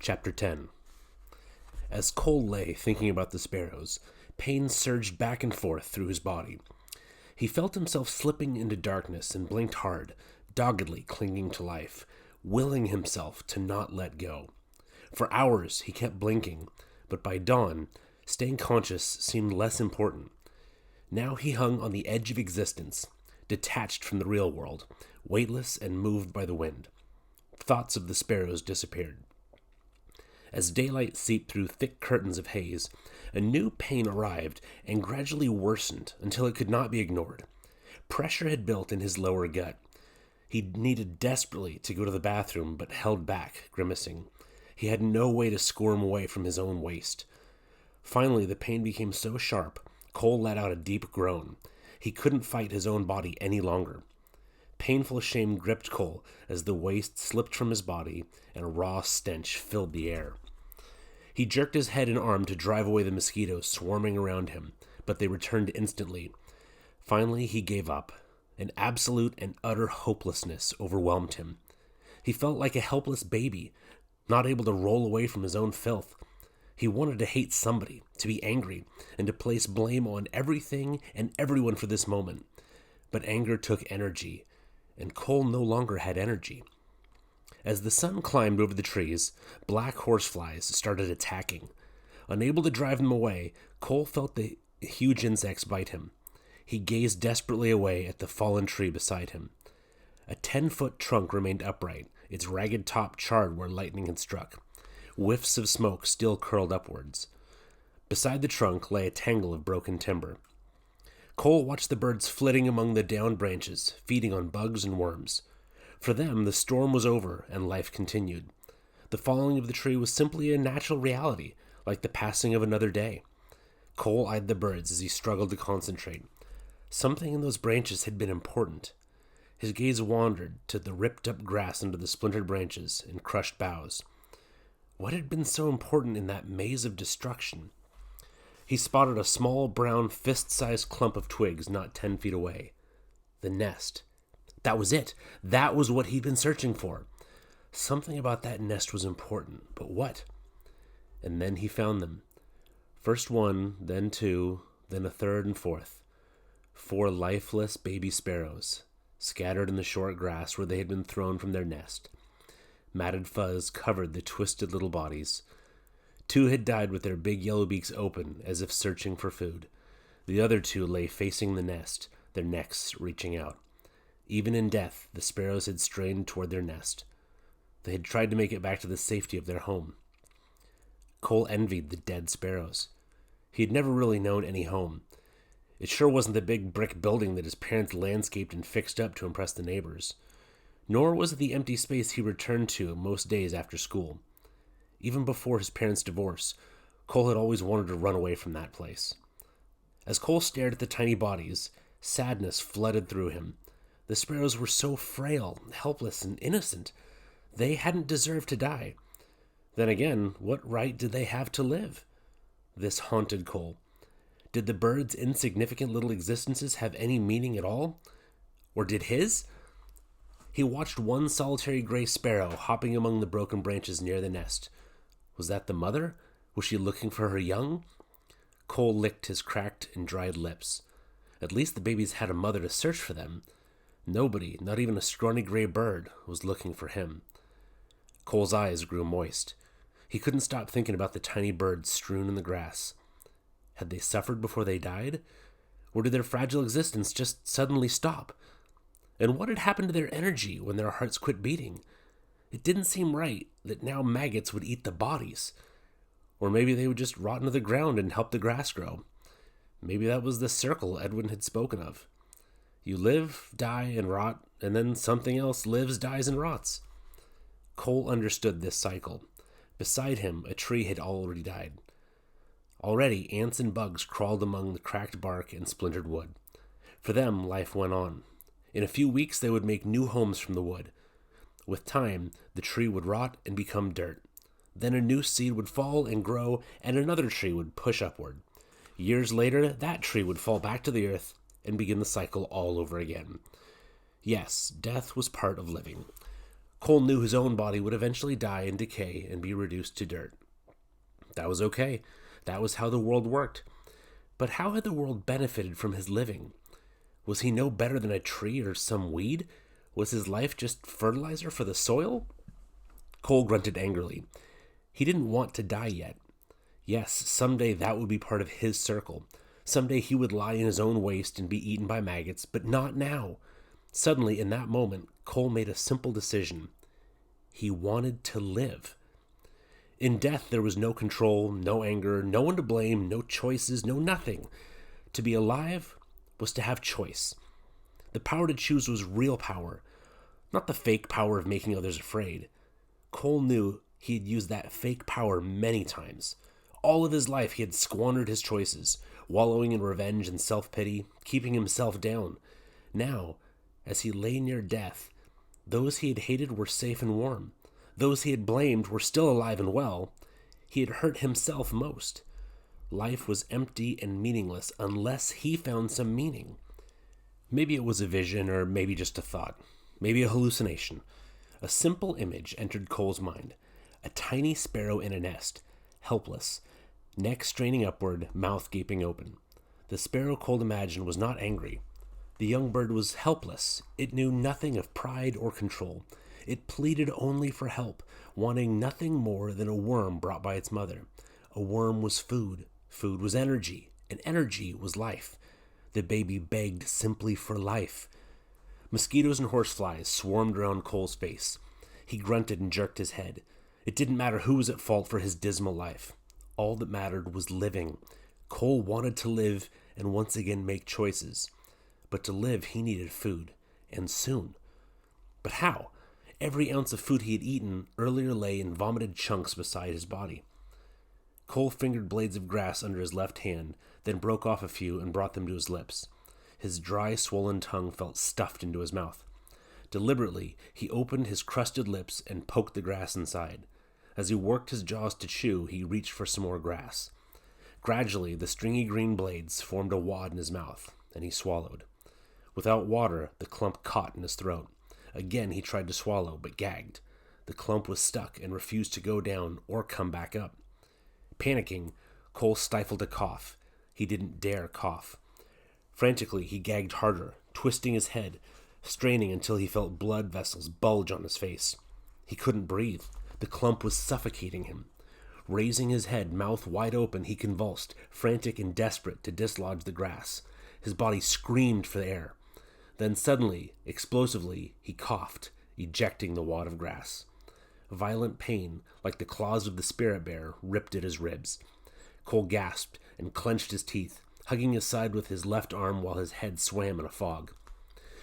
Chapter 10. As Cole lay thinking about the sparrows, pain surged back and forth through his body. He felt himself slipping into darkness and blinked hard, doggedly clinging to life, willing himself to not let go. For hours he kept blinking, but by dawn, staying conscious seemed less important. Now he hung on the edge of existence, detached from the real world, weightless and moved by the wind. Thoughts of the sparrows disappeared. As daylight seeped through thick curtains of haze, a new pain arrived and gradually worsened until it could not be ignored. Pressure had built in his lower gut. He needed desperately to go to the bathroom, but held back, grimacing. He had no way to squirm away from his own waist. Finally, the pain became so sharp, Cole let out a deep groan. He couldn't fight his own body any longer. Painful shame gripped Cole as the waist slipped from his body and a raw stench filled the air. He jerked his head and arm to drive away the mosquitoes swarming around him, but they returned instantly. Finally, he gave up. An absolute and utter hopelessness overwhelmed him. He felt like a helpless baby, not able to roll away from his own filth. He wanted to hate somebody, to be angry, and to place blame on everything and everyone for this moment. But anger took energy, and Cole no longer had energy. As the sun climbed over the trees, black horseflies started attacking. Unable to drive them away, Cole felt the huge insects bite him. He gazed desperately away at the fallen tree beside him. A 10-foot trunk remained upright, its ragged top charred where lightning had struck. Whiffs of smoke still curled upwards. Beside the trunk lay a tangle of broken timber. Cole watched the birds flitting among the downed branches, feeding on bugs and worms. For them, the storm was over and life continued. The falling of the tree was simply a natural reality, like the passing of another day. Cole eyed the birds as he struggled to concentrate. Something in those branches had been important. His gaze wandered to the ripped-up grass under the splintered branches and crushed boughs. What had been so important in that maze of destruction? He spotted a small, brown, fist-sized clump of twigs not 10 feet away. The nest. That was it. That was what he'd been searching for. Something about that nest was important, but what? And then he found them. First one, then two, then a third and fourth. 4 lifeless baby sparrows, scattered in the short grass where they had been thrown from their nest. Matted fuzz covered the twisted little bodies. 2 had died with their big yellow beaks open, as if searching for food. The other 2 lay facing the nest, their necks reaching out. Even in death, the sparrows had strained toward their nest. They had tried to make it back to the safety of their home. Cole envied the dead sparrows. He had never really known any home. It sure wasn't the big brick building that his parents landscaped and fixed up to impress the neighbors. Nor was it the empty space he returned to most days after school. Even before his parents' divorce, Cole had always wanted to run away from that place. As Cole stared at the tiny bodies, sadness flooded through him. The sparrows were so frail, helpless, and innocent. They hadn't deserved to die. Then again, what right did they have to live? This haunted Cole. Did the birds' insignificant little existences have any meaning at all? Or did his? He watched one solitary gray sparrow hopping among the broken branches near the nest. Was that the mother? Was she looking for her young? Cole licked his cracked and dried lips. At least the babies had a mother to search for them. Nobody, not even a scrawny gray bird, was looking for him. Cole's eyes grew moist. He couldn't stop thinking about the tiny birds strewn in the grass. Had they suffered before they died? Or did their fragile existence just suddenly stop? And what had happened to their energy when their hearts quit beating? It didn't seem right that now maggots would eat the bodies. Or maybe they would just rot into the ground and help the grass grow. Maybe that was the circle Edwin had spoken of. You live, die, and rot, and then something else lives, dies, and rots. Cole understood this cycle. Beside him, a tree had already died. Already, ants and bugs crawled among the cracked bark and splintered wood. For them, life went on. In a few weeks, they would make new homes from the wood. With time, the tree would rot and become dirt. Then a new seed would fall and grow, and another tree would push upward. Years later, that tree would fall back to the earth and begin the cycle all over again. Yes, death was part of living. Cole knew his own body would eventually die and decay and be reduced to dirt. That was okay. That was how the world worked. But how had the world benefited from his living? Was he no better than a tree or some weed? Was his life just fertilizer for the soil? Cole grunted angrily. He didn't want to die yet. Yes, someday that would be part of his circle. Someday he would lie in his own waste and be eaten by maggots, but not now. Suddenly, in that moment, Cole made a simple decision. He wanted to live. In death, there was no control, no anger, no one to blame, no choices, no nothing. To be alive was to have choice. The power to choose was real power, not the fake power of making others afraid. Cole knew he had used that fake power many times. All of his life he had squandered his choices, wallowing in revenge and self-pity, keeping himself down. Now, as he lay near death, those he had hated were safe and warm. Those he had blamed were still alive and well. He had hurt himself most. Life was empty and meaningless unless he found some meaning. Maybe it was a vision, or maybe just a thought. Maybe a hallucination. A simple image entered Cole's mind. A tiny sparrow in a nest, helpless, neck straining upward, mouth gaping open. The sparrow Cole imagined was not angry. The young bird was helpless. It knew nothing of pride or control. It pleaded only for help, wanting nothing more than a worm brought by its mother. A worm was food. Food was energy, and energy was life. The baby begged simply for life. Mosquitoes and horseflies swarmed around Cole's face. He grunted and jerked his head. It didn't matter who was at fault for his dismal life. All that mattered was living. Cole wanted to live and once again make choices. But to live, he needed food, and soon. But how? Every ounce of food he had eaten earlier lay in vomited chunks beside his body. Cole fingered blades of grass under his left hand, then broke off a few and brought them to his lips. His dry, swollen tongue felt stuffed into his mouth. Deliberately, he opened his crusted lips and poked the grass inside. As he worked his jaws to chew, he reached for some more grass. Gradually, the stringy green blades formed a wad in his mouth, and he swallowed. Without water, the clump caught in his throat. Again he tried to swallow, but gagged. The clump was stuck and refused to go down or come back up. Panicking, Cole stifled a cough. He didn't dare cough. Frantically, he gagged harder, twisting his head, straining until he felt blood vessels bulge on his face. He couldn't breathe. The clump was suffocating him. Raising his head, mouth wide open, he convulsed, frantic and desperate to dislodge the grass. His body screamed for air. Then suddenly, explosively, he coughed, ejecting the wad of grass. Violent pain, like the claws of the spirit bear, ripped at his ribs. Cole gasped and clenched his teeth, hugging his side with his left arm while his head swam in a fog.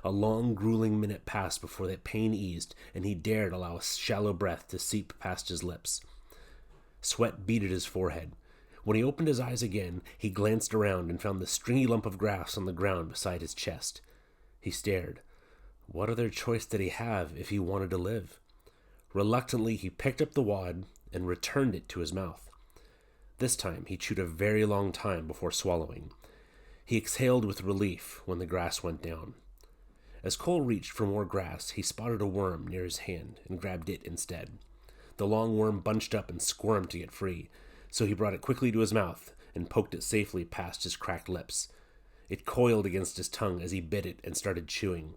A long, grueling minute passed before that pain eased, and he dared allow a shallow breath to seep past his lips. Sweat beaded his forehead. When he opened his eyes again, he glanced around and found the stringy lump of grass on the ground beside his chest. He stared. What other choice did he have if he wanted to live? Reluctantly, he picked up the wad and returned it to his mouth. This time, he chewed a very long time before swallowing. He exhaled with relief when the grass went down. As Cole reached for more grass, he spotted a worm near his hand and grabbed it instead. The long worm bunched up and squirmed to get free, so he brought it quickly to his mouth and poked it safely past his cracked lips. It coiled against his tongue as he bit it and started chewing.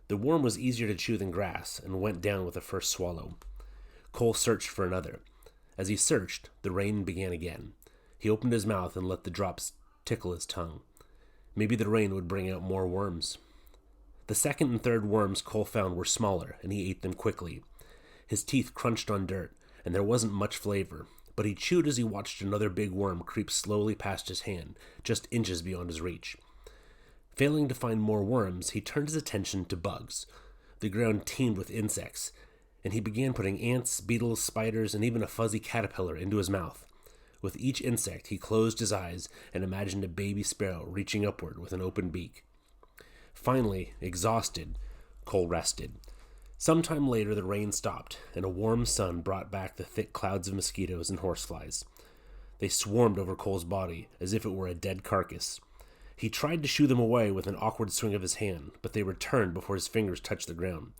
The worm was easier to chew than grass and went down with the first swallow. Cole searched for another. As he searched, the rain began again. He opened his mouth and let the drops tickle his tongue. Maybe the rain would bring out more worms. The second and third worms Cole found were smaller, and he ate them quickly. His teeth crunched on dirt, and there wasn't much flavor, but he chewed as he watched another big worm creep slowly past his hand, just inches beyond his reach. Failing to find more worms, he turned his attention to bugs. The ground teemed with insects, and he began putting ants, beetles, spiders, and even a fuzzy caterpillar into his mouth. With each insect, he closed his eyes and imagined a baby sparrow reaching upward with an open beak. Finally, exhausted, Cole rested. Sometime later, the rain stopped, and a warm sun brought back the thick clouds of mosquitoes and horseflies. They swarmed over Cole's body, as if it were a dead carcass. He tried to shoo them away with an awkward swing of his hand, but they returned before his fingers touched the ground.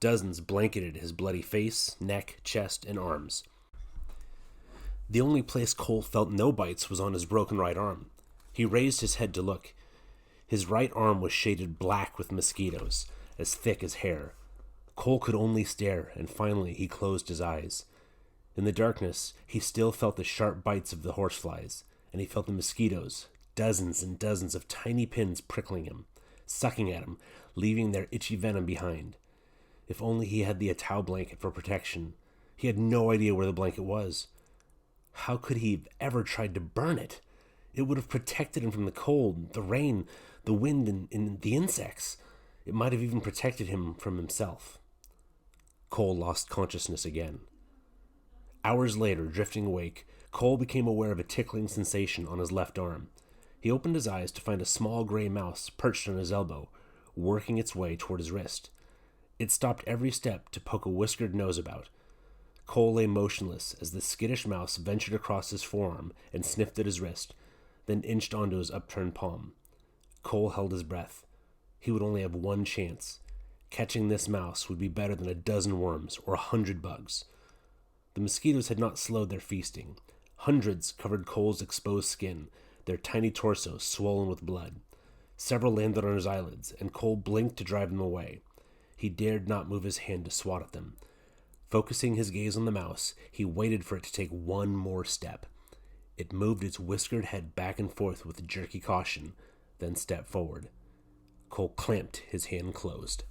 Dozens blanketed his bloody face, neck, chest, and arms. The only place Cole felt no bites was on his broken right arm. He raised his head to look. His right arm was shaded black with mosquitoes, as thick as hair. Cole could only stare, and finally he closed his eyes. In the darkness, he still felt the sharp bites of the horseflies, and he felt the mosquitoes, dozens and dozens of tiny pins prickling him, sucking at him, leaving their itchy venom behind. If only he had the Atow blanket for protection. He had no idea where the blanket was. How could he have ever tried to burn it? It would have protected him from the cold, the rain, the wind, and the insects. It might have even protected him from himself. Cole lost consciousness again. Hours later, drifting awake, Cole became aware of a tickling sensation on his left arm. He opened his eyes to find a small gray mouse perched on his elbow, working its way toward his wrist. It stopped every step to poke a whiskered nose about. Cole lay motionless as the skittish mouse ventured across his forearm and sniffed at his wrist, then inched onto his upturned palm. Cole held his breath. He would only have one chance. Catching this mouse would be better than a dozen worms or 100 bugs. The mosquitoes had not slowed their feasting. Hundreds covered Cole's exposed skin, their tiny torsos swollen with blood. Several landed on his eyelids, and Cole blinked to drive them away. He dared not move his hand to swat at them. Focusing his gaze on the mouse, he waited for it to take one more step. It moved its whiskered head back and forth with jerky caution, then stepped forward. Cole clamped his hand closed.